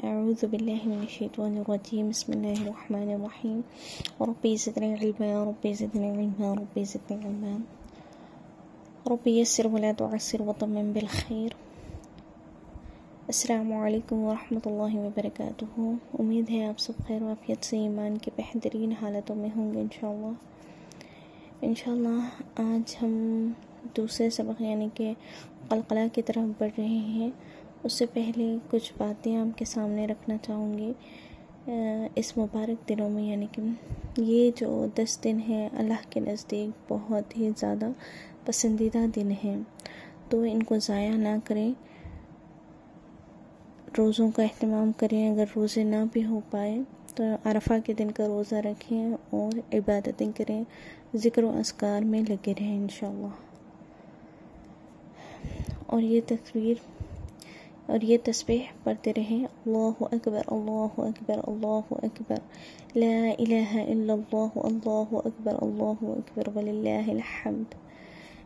अऊज़ु बिल्लाहि मिनश्शैतानिर्रजीम बिस्मिल्लाहिर्रहमानिर्रहीम रब्बी ज़िदनी इल्मा रब्बी ज़िदनी इल्मा रब्बी ज़िदनी इल्मा रब्बी यस्सिर वला तुअस्सिर वतम्मिम बिल खैर। अस्सलामु अलैकुम वरहमतुल्लाहि वबरकातुहू। उम्मीद है आप सब खैर वाफियत से ईमान के बेहतरीन हालतों में होंगे इंशाअल्लाह। आज हम दूसरे सबक यानी कि क़लक़ला की तरफ बढ़ रहे हैं। उससे पहले कुछ बातें आपके सामने रखना चाहूँगी। इस मुबारक दिनों में यानी कि ये जो 10 दिन हैं अल्लाह के नज़दीक बहुत ही ज़्यादा पसंदीदा दिन हैं, तो इनको ज़ाया ना करें। रोज़ों का अहतमाम करें। अगर रोज़े ना भी हो पाए तो अरफा के दिन का रोज़ा रखें और इबादतें करें, ज़िक्र व अस्कार में लगे रहें इंशाअल्लाह। और ये तस्बीह पढ़ते रहें, अल्लाहु अकबर अल्लाहु अकबर अल्लाहु अकबर, ला इलाहा इल्लल्लाहु अल्लाहु अकबर वलिल्लाहिल हम्द।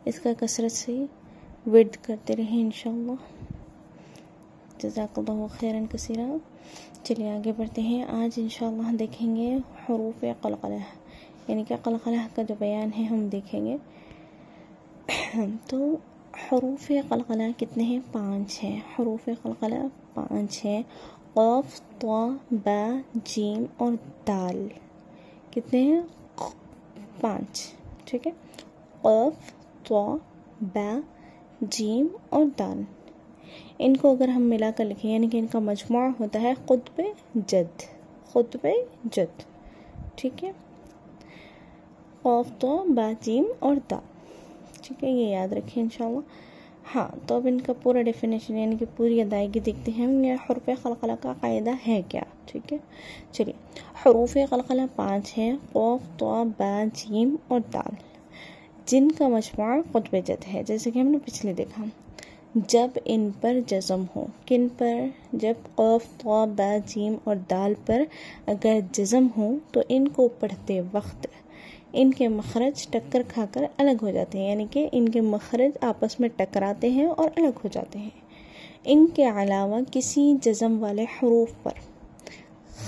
इसका कसरत से विर्द करते रहें इंशाअल्लाह। जज़ाकल्लाहु खैरन कसीरा। चलिए आगे बढ़ते हैं। आज इंशाअल्लाह देखेंगे हुरूफ क़लक़ला यानी कि क़लक़ला का जो बयान है हम देखेंगे। तो हुरूफ क़लक़ला कितने हैं? 5 हैं। हुरूफ क़लक़ला 5 हैं। क़ाफ, ता, बा, जीम और दाल। कितने हैं? 5। ठीक है। क़ाफ, ता, बा, जीम और दाल। इनको अगर हम मिलाकर लिखें यानी कि इनका मजमूआ होता है क़ुत्ब जद। ठीक है। क़ाफ, ता, बा, जीम और दाल। ठीक है, ये याद रखें इंशाअल्लाह। हाँ, तो अब इनका पूरा डेफिनेशन यानी कि पूरी अदायगी देखते हैं ये हुरूफ क़लक़ला का कायदा है क्या। ठीक है, चलिए। हुरूफ क़लक़ला 5 हैं। क़ाफ, ता, बा, जीम और दाल, जिनका मजमूआ क़ुत्ब जद है। जैसे कि हमने पिछले देखा, जब इन पर जज़म हो। किन पर? जब क़ाफ, ता, बा, जीम और दाल पर अगर जज़म हो तो इनको पढ़ते वक्त इनके मखरज टक्कर खाकर अलग हो जाते हैं, यानी कि इनके मखरज आपस में टकराते हैं और अलग हो जाते हैं। इनके अलावा किसी जज़म वाले हुरूफ पर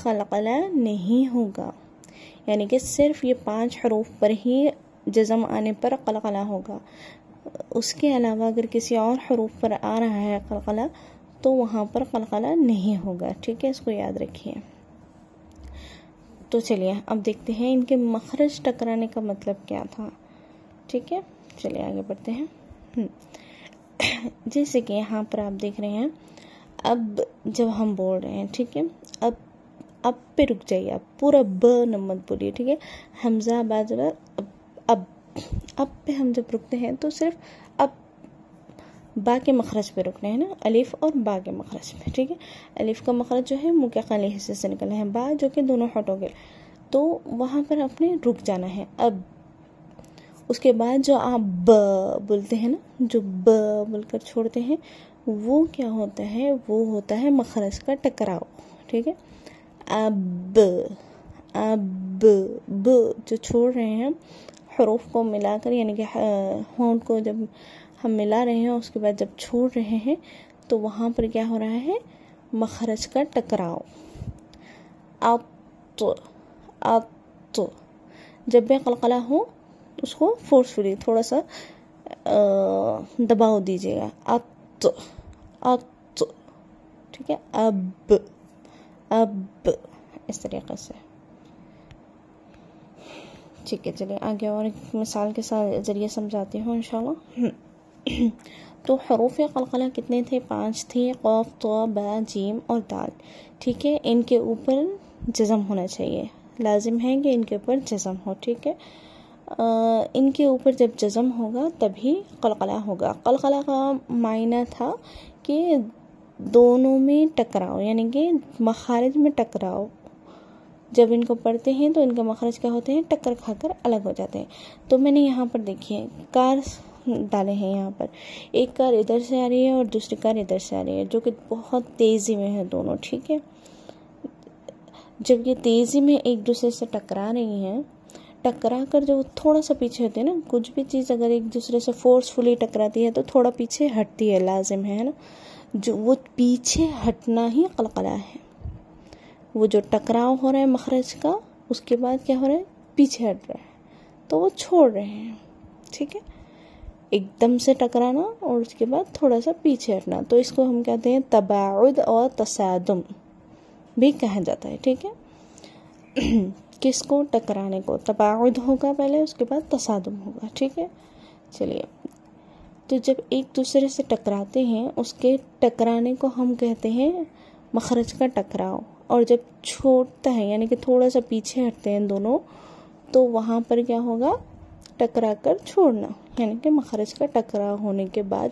क़लक़ला नहीं होगा, यानी कि सिर्फ ये 5 हुरूफ पर ही जज़म आने पर क़लक़ला होगा। उसके अलावा अगर किसी और हुरूफ पर आ रहा है क़लक़ला तो वहाँ पर क़लक़ला नहीं होगा। ठीक है, इसको याद रखिए। तो चलिए अब देखते हैं इनके मखरज टकराने का मतलब क्या था। ठीक है, चलिए आगे बढ़ते हैं। जैसे कि यहाँ पर आप देख रहे हैं, अब जब हम बोल रहे हैं, ठीक है, अब पे रुक जाइए, आप पूरा ब न मत बोलिए। ठीक है, हमजा बाजबर अब पे हम जब रुकते हैं तो सिर्फ अब बा के मखरज पे रुकना है ना, अलिफ और बा के मखरज पे। ठीक है, अलिफ का मखरज जो है मुँह के काले हिस्से से निकलना है, बा जो कि दोनों होठों के, तो वहाँ पर आपने रुक जाना है। अब उसके बाद जो आप ब बोलते हैं ना, जो ब बोलकर छोड़ते हैं, वो क्या होता है? वो होता है मखरज का टकराव। ठीक है, अब ब जो छोड़ रहे हैं हुरूफ को मिलाकर, यानी कि होंठ को जब हम मिला रहे हैं उसके बाद जब छोड़ रहे हैं तो वहाँ पर क्या हो रहा है? मखरज का टकराव। अत जब भी क़लक़ला हो उसको फोर्सफुली थोड़ा सा दबाव दीजिएगा। अत। ठीक है, अब इस तरीके से। ठीक है, चलिए आगे और एक मिसाल के साथ ज़रिए समझाती हूँ इंशाअल्लाह। तो हुरूफ क़लक़ला कितने थे? 5 थे। क़ाफ, ता, बा, जीम और दाल। ठीक है, इनके ऊपर जज़म होना चाहिए, लाजिम है कि इनके ऊपर जज़म हो। ठीक है, इनके ऊपर जब जज़म होगा तभी क़लक़ला होगा। क़लक़ला का मायना था कि दोनों में टकराव, यानी कि मखारिज में टकराव। जब इनको पढ़ते हैं तो इनका मखरज क्या होते हैं? टक्कर खाकर अलग हो जाते हैं। तो मैंने यहाँ पर देखिए कार डाले हैं। यहाँ पर एक कार इधर से आ रही है और दूसरी कार इधर से आ रही है, जो कि बहुत तेज़ी में है दोनों। ठीक है, जब ये तेज़ी में एक दूसरे से टकरा रही हैं, टकरा कर जो थोड़ा सा पीछे होते हैं ना, कुछ भी चीज़ अगर एक दूसरे से फोर्सफुली टकराती है तो थोड़ा पीछे हटती है, लाजिम है ना। जो वो पीछे हटना ही क़लक़ला है। वो जो टकराव हो रहा है मखरज का, उसके बाद क्या हो रहा है, पीछे हट रहा है, तो वो छोड़ रहे हैं। ठीक है, एकदम से टकराना और उसके बाद थोड़ा सा पीछे हटना, तो इसको हम कहते हैं तबाउद और तसादुम भी कहा जाता है। ठीक है, किसको, टकराने को तबाउद होगा पहले, उसके बाद तसादुम होगा। ठीक है, चलिए, तो जब एक दूसरे से टकराते हैं उसके टकराने को हम कहते हैं मखरज का टकराव, और जब छोड़ता है यानी कि थोड़ा सा पीछे हटते हैं दोनों, तो वहाँ पर क्या होगा, टकरा कर छोड़ना, यानी कि मखरज का टकराव होने के बाद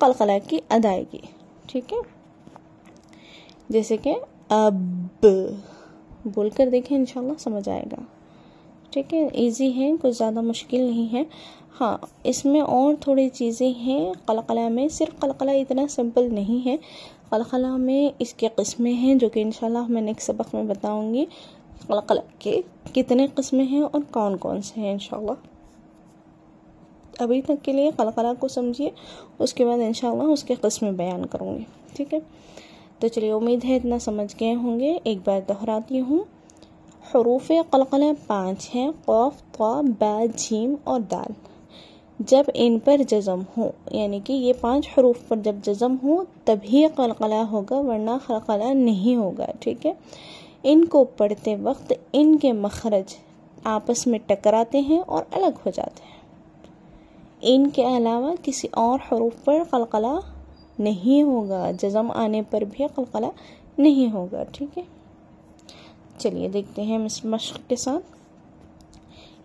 कलकला की अदायगी। ठीक है, जैसे कि अब बोलकर देखें, इंशाल्लाह समझ आएगा। ठीक है, इजी है, कुछ ज़्यादा मुश्किल नहीं है। हाँ, इसमें और थोड़ी चीज़ें हैं कलकला में, सिर्फ कलकला इतना सिंपल नहीं है। कलकला में इसके किस्में हैं जो कि इंशाल्लाह मैं नेक्स्ट सबक में बताऊंगी कलकला के कितने किस्में हैं और कौन कौन से हैं इंशाल्लाह। अभी तक के लिए कलकला को समझिए, उसके बाद इंशाल्लाह उसके किस्में बयान करूँगी। ठीक है, तो चलिए, उम्मीद है इतना समझ गए होंगे। एक बार दोहराती हूँ, हरूफ कलकला 5 हैं, क़ाफ, ता, बा, जीम और दाल। जब इन पर जज़म हो, यानी कि ये 5 हरूफ पर जब जज़म हो तभी कलकला होगा, वरना कलकला नहीं होगा। ठीक है, इनको पढ़ते वक्त इनके मखरज आपस में टकराते हैं और अलग हो जाते हैं। इनके अलावा किसी और हरूफ पर कलकला नहीं होगा, जज़म आने पर भी कलकला नहीं होगा। ठीक है, चलिए देखते हैं मश्क के साथ।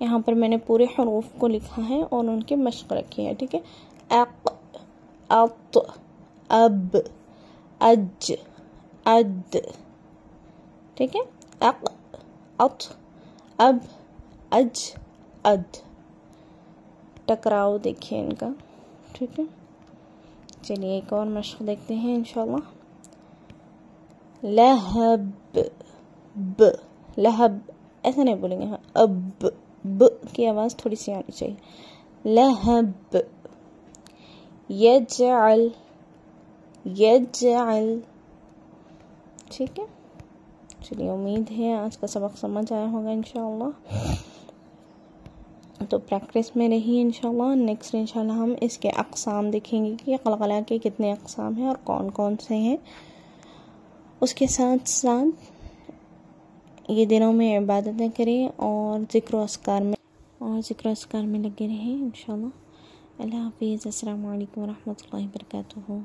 यहाँ पर मैंने पूरे हरूफ को लिखा है और उनकी मश्क रखी है। ठीक है, अक, अत, अब, अज, अद। ठीक है, अक, अत, अब, अज, अद। टकराव देखिए इनका। ठीक है, चलिए एक और मश्क देखते हैं इंशाल्लाह। लहब, ब, लहब ऐसा नहीं बोलेंगे, हाँ, अब, ब की आवाज़ थोड़ी सी आनी चाहिए। लहब, यजअल, यजअल। ठीक है, चलिए, उम्मीद है आज का सबक समझ आया होगा इंशाल्लाह। तो प्रैक्टिस में रही इंशाल्लाह। नेक्स्ट इंशाल्लाह हम इसके अक़साम देखेंगे कि कलकला के कितने अक़साम हैं और कौन कौन से हैं। उसके साथ साथ ये दिनों में इबादतें करें और ज़िक्र अस्कार में लगे रहें इंशाल्लाह। अल्लाह हाफ़िज़। अस्सलामु अलैकुम व रहमतुल्लाहि व बरकातुहू।